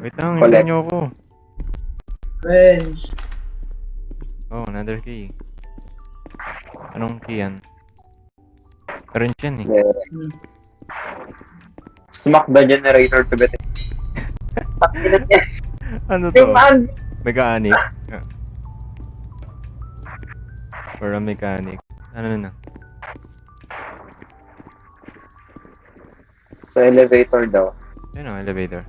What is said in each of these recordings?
Wait lang, hintayin Collect. niyo ako. French. Oh, another key. Anong key yan? Orange yan eh. Hmm. Smack the generator to get it. Pakinat niya. Ano to? Yung man! Mechanic? Or a mechanic? Ano na? Sa elevator daw. Ayun ang elevator.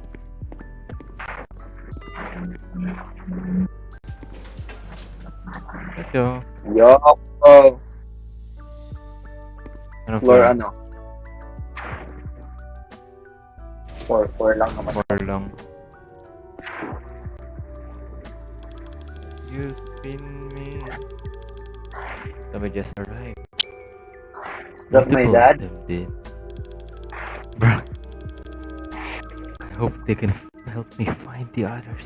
Let's go. Yo! Oh, Anong floor ano? 4 lang naman. 4 lang. You spin me. Sabi just arrived. That's my Multiple dad. of them did. Bro. I hope they can help me find the others.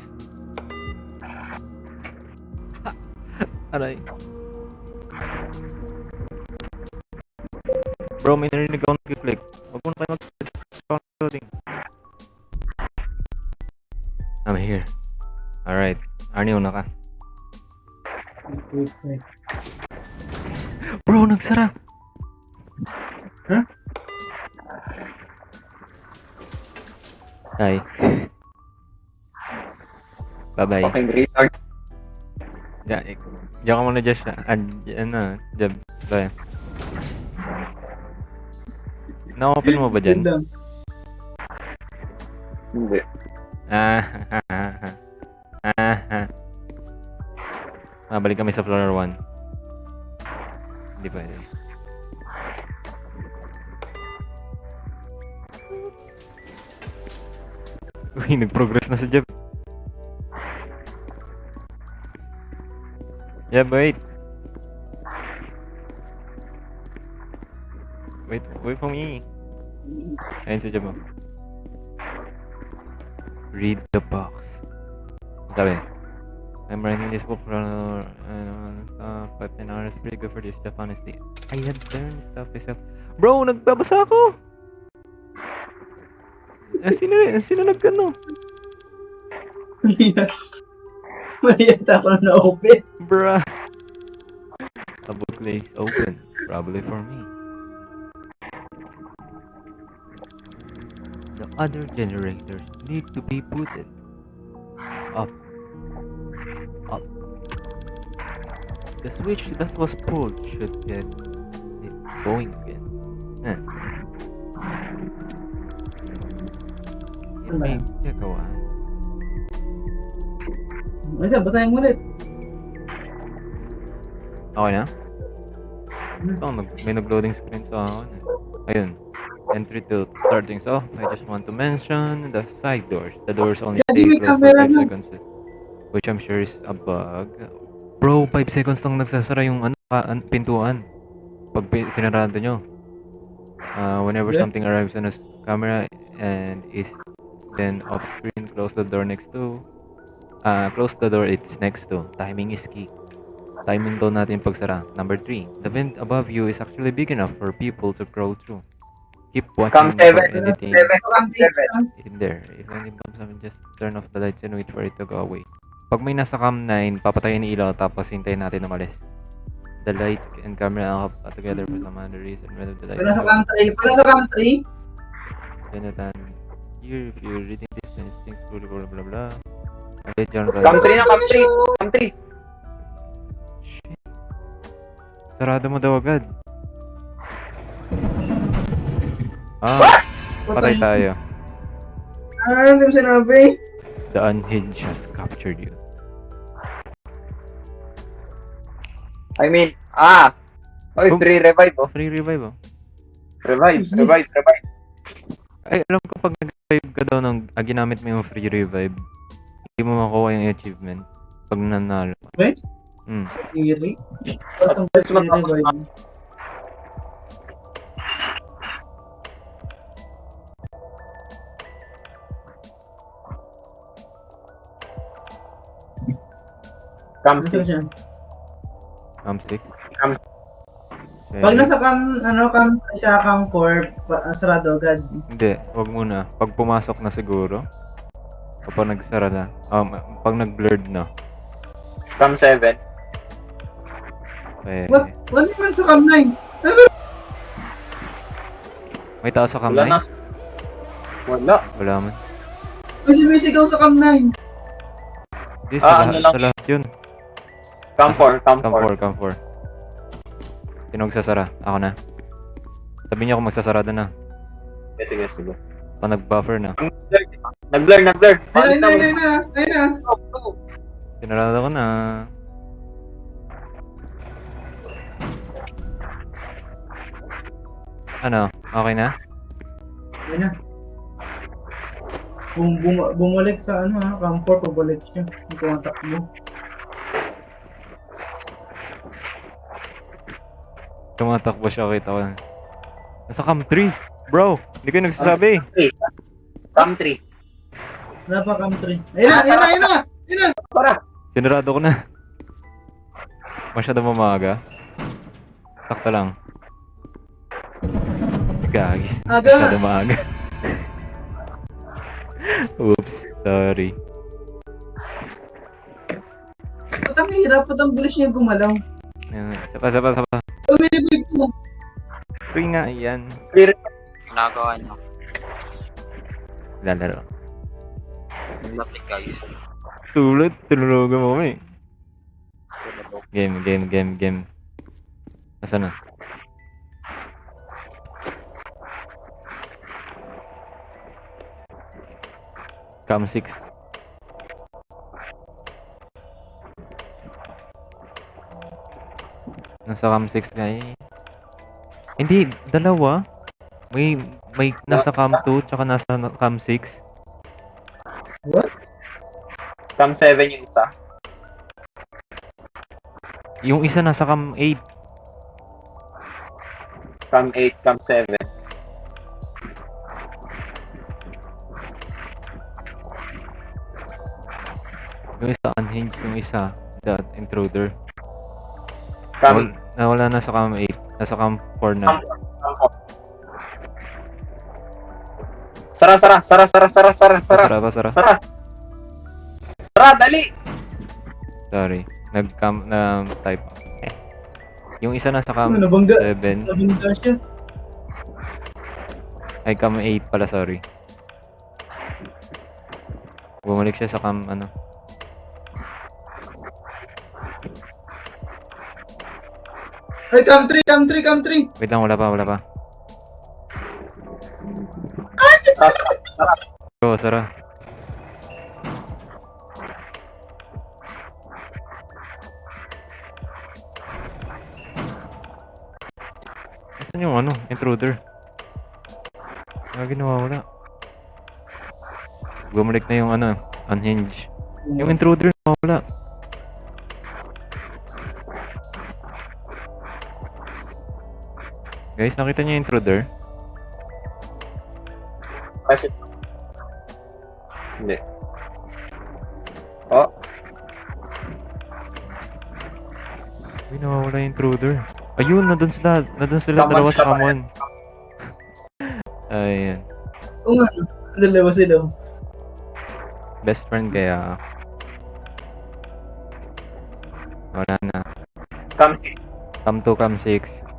Aray. Bro, may narinig ako nag-click. Huwag mo na kayo mag-loading. I'm here. Alright. Arnie, una ka. Wait. Bro, nagsara! Huh? Hi. Bye-bye. Fucking retard. Diyan ka muna, Josh. Ano, Jeb. Bye. Na-open mo ba dyan? Yun lang. Hindi. Balik kami sa floor 1. Hindi pwede. Uy, nag-progress na si Jeb. Jeb, wait. Wait for me. Ayun si Jeb mo. Read the box. Sabi, I'm writing this book for 15 hours. Pretty good for this stuff, honestly. I had learned stuff myself. Bro, nagbabasa ako! Sino nagkano? Mayat ako na open. Bruh. A book lays open. Probably for me. The other generators need to be booted. Up. The switch that was pulled should get it going again. It may take a while. Wait, basahin mo ulit. Okay na? Ito, may nag-loading screen sa akin. Ayun. Entry to start things off. I just want to mention the side doors. The doors only Daddy, stay may closed for camera 5 na. seconds. Which I'm sure is a bug. Bro, 5 seconds lang nagsasara yung pintuan. Pag sinarado nyo. Whenever Yeah. something arrives on a camera and is then off screen, close the door next to. Close the door it's next to. Timing is key. Timing daw natin yung pagsara. Number 3. The vent above you is actually big enough for people to crawl through. Keep watching Come for 7. anything 7. in there. If anything comes up, just turn off the lights and wait for it to go away. Pag may nasa cam 9, papatayin ni ilaw tapos hintayin natin umalis. The light and camera are together for some other reason. Whether the light Pala sa country. Jonathan, here if you're reading this and things blah blah blah blah. Okay, Jonathan. Come 3 na, come 3. Come 3. Shit. Sarado mo daw agad. Patay tayo. Hindi mo sinabi. The unhinged has captured you. I mean, Oy, free revive oh. Free revive oh. Revive. Ay, alam ko pag nag-revive ka daw ng ginamit mo yung free revive, hindi mo makuha yung achievement pag nanalo. Wait? Iri. Tapos ang Mas mag- revive. Come Nasaan 6. siya? Cam 6. Cam- Okay. Pag nasa cam 4, sarado agad. Hindi, wag muna. Pag pumasok na siguro. Kapag nagsara na. Pag nag-blurred na. Cam 7. Eh, What? Ano naman sa cam 9? may tao sa cam Wala 9? na. Wala. Wala man. May sumisigaw sa cam 9. Hindi, sa, ano lang sa lahat yun. Cam 4, cam 4. Cam 4. Sino magsasara? Ako na. Sabi niya kung magsasarado na. Sige, sige. Pag nag-buffer na. Nag-blur. Ayun na. Sinarado ko na. Ano? Okay na? Ayun na. Kung bumalik sa cam 4, pabalik siya. Hindi ko matakbo. Tumatakbo siya, kita ko. Nasa cam 3. Bro, hindi kayo nagsasabi. Cam 3. Wala pa cam 3. Ayun na. Para. Sinarado ko na. Masyado mamaga. Sakto lang. Gagis. Aga. Masyado maaga. Oops, sorry. Ba't ang hirap? Ba't ang bilis niya gumalaw? Sapa. Umiibig po. Free nga, yan. Ginagawa niyo. Lalaro. Lapit guys. Tulugan mo kami. Game. Nasaan na? Cam 6. Nasa cam 6 nga eh. Hindi, dalawa. May nasa cam 2 tsaka nasa cam 6. Cam 7 yung isa. Yung isa nasa cam 8. Cam 8, cam 7. Yung isa unhinged, yung isa the intruder. Cam Nawala na sa cam 8. Nasa cam 4 na. Sara. Pasara. Sara, dali! Sorry. Nag-cam na type. Yung isa nasa cam Ano, nabangga? 7. Nabangga siya. Ay, cam 8 pala, sorry. Bumalik siya sa cam, ano. Ay, cam 3. Wait lang, wala pa. Go, Sara. Saan yung ano, intruder? Nawawala. Bumalik na yung ano, unhinged. Yung intruder nawawala. Guys, nakita niyo yung intruder? Kasi... Hindi. Oh, Uy, nawawala yung intruder. Ayun, nandun sila Cam dalawa one sa sila cam 1. Ayan. Oo nga. Dalawa sila. Best friend kaya. Wala na. cam 6. Cam 2, cam 6.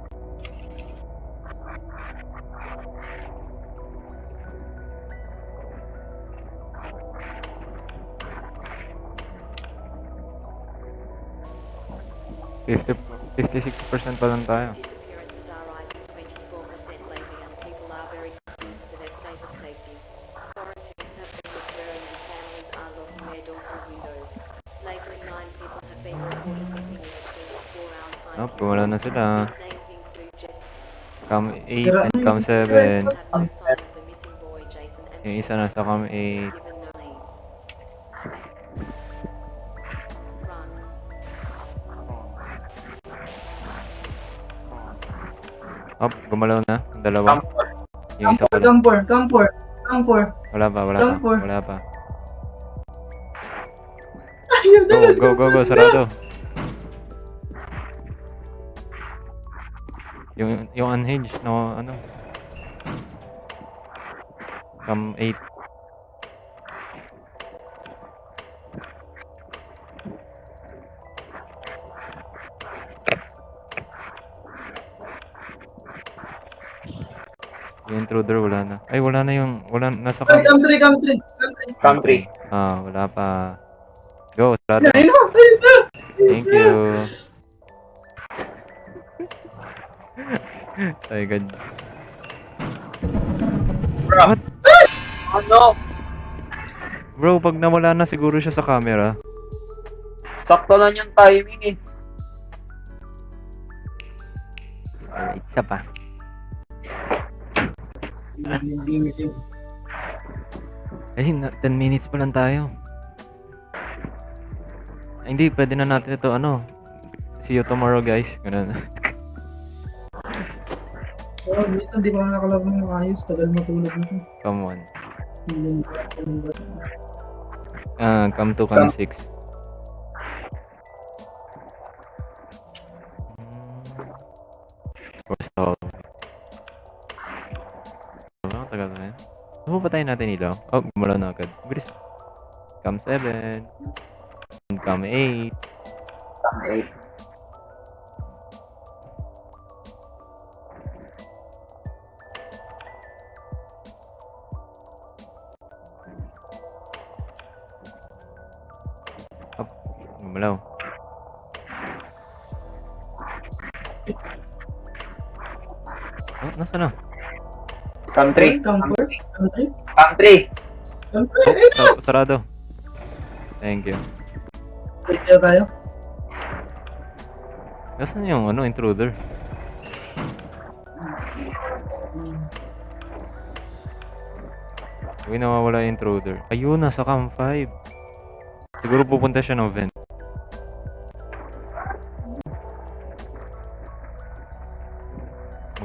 Fifty 56% pa lang tayo. Appearances are rising 24% lately and people are very concerned for their state of safety. Quarantines have been occurring and families are locking their doors and windows. Lately, 9 people have been reported missing in a 24-hour time. Oh, wala na sila. These names include Jessica Cam 8 and cam 7. have no sign of the missing boy, Jason, and Yung isa nasa cam 8. given no names. Run. Oh, gumalaw na. Dalawa. Cam 4. Yung isa pala. Cam 4. Wala pa. Cam four. Wala pa. Ayun na. Go. Sarado. Yung unhinged no ano. Cam 8. Yung intruder wala na. Ay, wala na yung... Wala, nasa Ay, country. Country. Ah, wala pa. Go, sarado. Ayun na, ayun na. Thank you. Ay, God. What? Ano? Bro, pag nawala na siguro siya sa camera. Sakto lang yung timing eh. Alright, isa pa. Hindi. Ay, 10 minutes pa lang tayo. Ay, hindi, pwede na natin ito, ano. See you tomorrow, guys. Ganun. Oh, minsan di ko na nakalaro ng ayos. Tagal matulog na ito. Come on. Come to Can 6. First of all. Tagal na yan. Ano pa tayo natin ilaw? Oh, gumalaw na agad. Bilis. Cam 7. Cam 8. Okay. Gumalaw. Oh, nasa na? Country. Country. Country. Sarado. Thank you. Wait kaya tayo. Nasaan yung ano, intruder? Uy, nawawala yung intruder. Ayun, nasa cam 5. Siguro pupunta siya ng vent.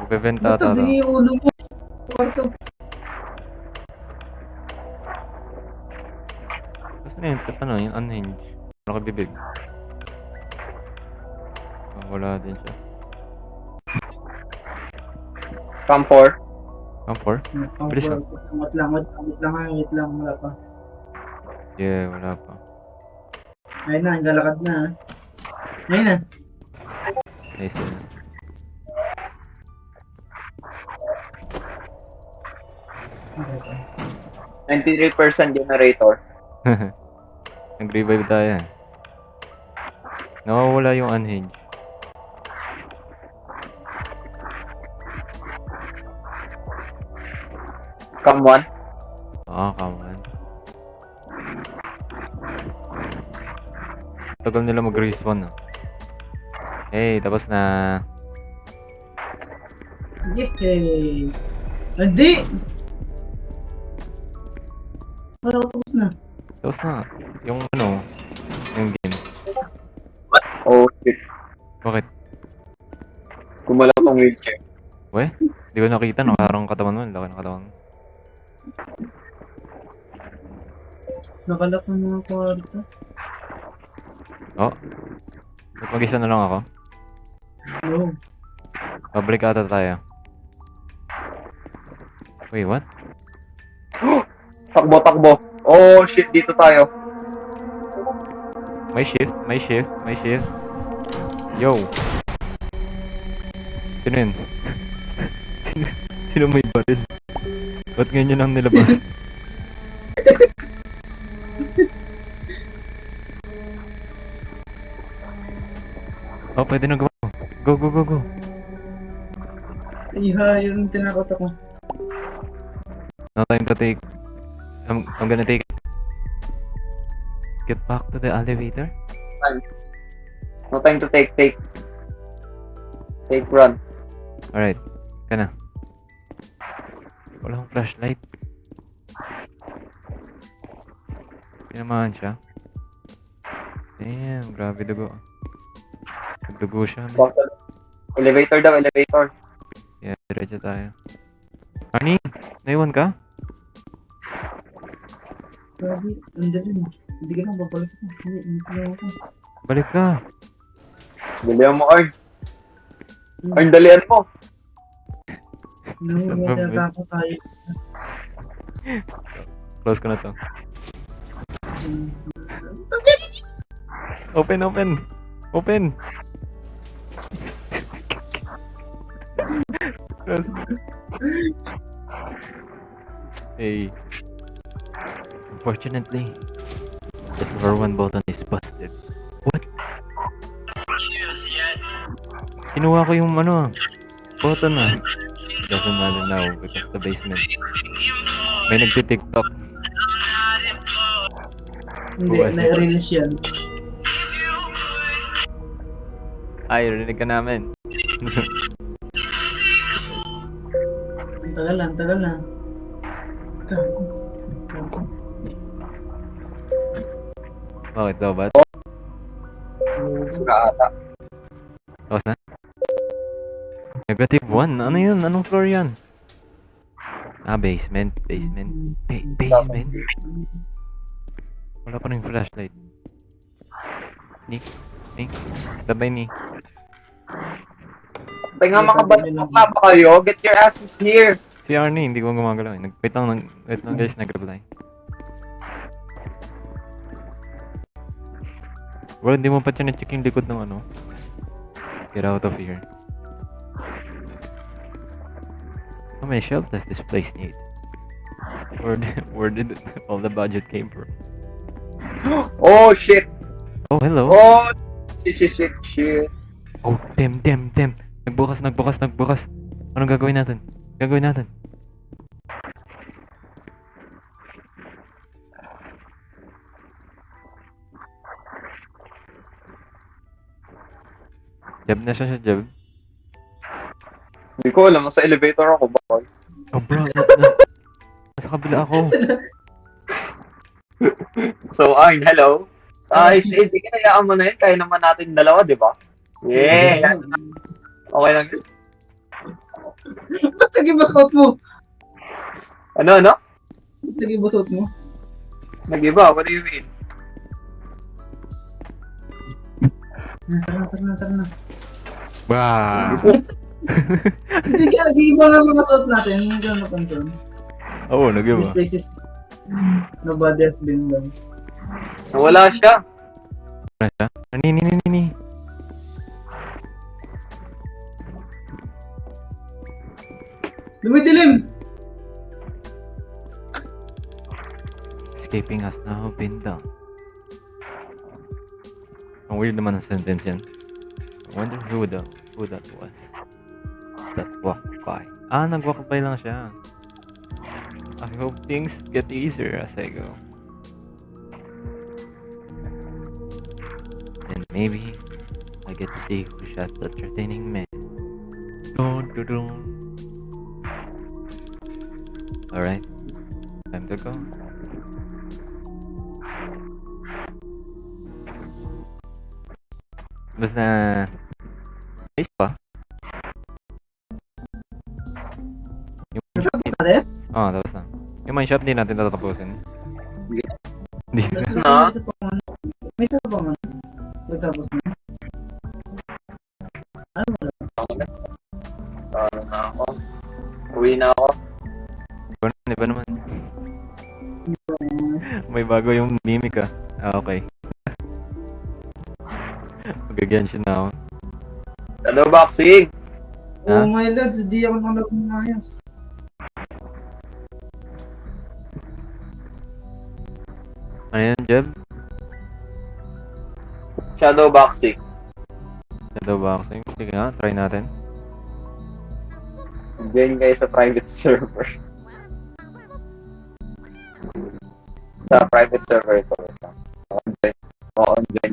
Magbe-vent Ba't ata to. bingi yung ulo mo? Kwarto. Nasaan yung, ano, yung unhinged? Nakabibig. Oh, wala din siya. Cam 4. Cam 4? Bilis ah. Wait lang, wala pa. Yeah, wala pa. Ayun na, galakad na. Ayun na. Nice yun. 93% generator. Nag-revive tayo eh. Nawawala yung unhinged. Cam 1. Ah, come on. Tagal nila mag-respawn ah. Hey, tapos na. Yay! Hindi! Wala ko tapos na. Tapos na. Yung ano, yung game. Oh shit. Bakit? Gumalaw tong wheelchair. We? Di ko nakita, nakarang katawan mo. Laki ng katawan mo. Nakalak ng mga kwarto. Oh. Ba't mag-isa na lang ako? Oo. Pabalik ata tayo. Wait, what? Takbo. Oh shit, dito tayo. May shift. Yo! Sino yun? Sino may baril? Ba't ganyan ang nilabas? Oh, pwede na gawa. Go. Iha, yung tinakot ako. No time to take. I'm gonna take. Get back to the elevator. No time to take. Take run. Alright. Ka na. Wala akong flashlight. Pinamahan siya. Damn, grabe dugo. Nagdugo siya. Man. Elevator daw, elevator. Yeah, diretso tayo. Arnie, naiwan ka? Grabe, andalin. Hindi ka na babalik ko. Hindi lang ako. Balik ka. Dalihan mo, Arn. Arn, dalihan mo. Ano, may tinatako tayo. Close ko na to. Open! Close. Hey. Unfortunately, the floor 1 button is busted. What? Kinuha ko yung button Doesn't matter now because the basement. May nagti-TikTok. Hindi, Bukas na. na-release yan. Ay, rinig ka namin. Ang tagal na, ang tagal na. Gago. Gago. Bakit daw ba? Sura ata. Tapos na? -1. Ano yun? Anong floor yan? Basement. Basement. Basement? Wala pa rin flashlight. Nick? Sabay ni. Tayo nga makabalak pa ba kayo? Get your asses here. Si Arnie, hindi ko gumagalaw eh. Wait lang guys, nag-reply. Bro, hindi mo pa check yung likod ng Get out of here. How many shelves does this place need? Where did all the budget came from? Oh shit. Oh, hello. Oh shit. Oh, damn. Nagbukas. Anong gagawin natin? Jab na siya, Jab. Hindi ko alam, sa elevator ako ba? Oh, bro. Nasa kabila ako. So, hello. Sige, kinayaan mo na yun. Kaya naman natin dalawa, di ba? Yeah. Okay lang yun. Ba't nag-ibasot mo? Ano? Ba't nag-ibasot mo? Nag-iba? What do you mean? Tara na. Wow. Hindi ka, nag-iiba nga mga suot natin. Hindi ka mapansin. Oo, nag-iba. This place is... Nobody has been done. Wala siya. Ano siya? Ni. Lumidilim! Escaping has now been done. Ang weird naman ang sentence yan. I wonder who that was. That walked by. Nag-walk by lang siya. I hope things get easier as I go. And maybe I get to see who shot that retaining man. Dun. Alright. Time to go. Basta... Ayos pa. Yung mine shop, Tapos natin? tapos na. Yung mine shop, di natin tatapusin. Hindi na. Na? May isa pa man. Tapos na. Ano na ako? Uwi na ako. Iba naman. May bago yung mimic okay. Mag-genshin na ako. Ano, boxing? Oh my lads, di ako nakamayos. Ano yan, Jeb? Shadow boxing. Shadow boxing. Sige nga, try natin. Join kayo sa private server. Sa private server ito. On-join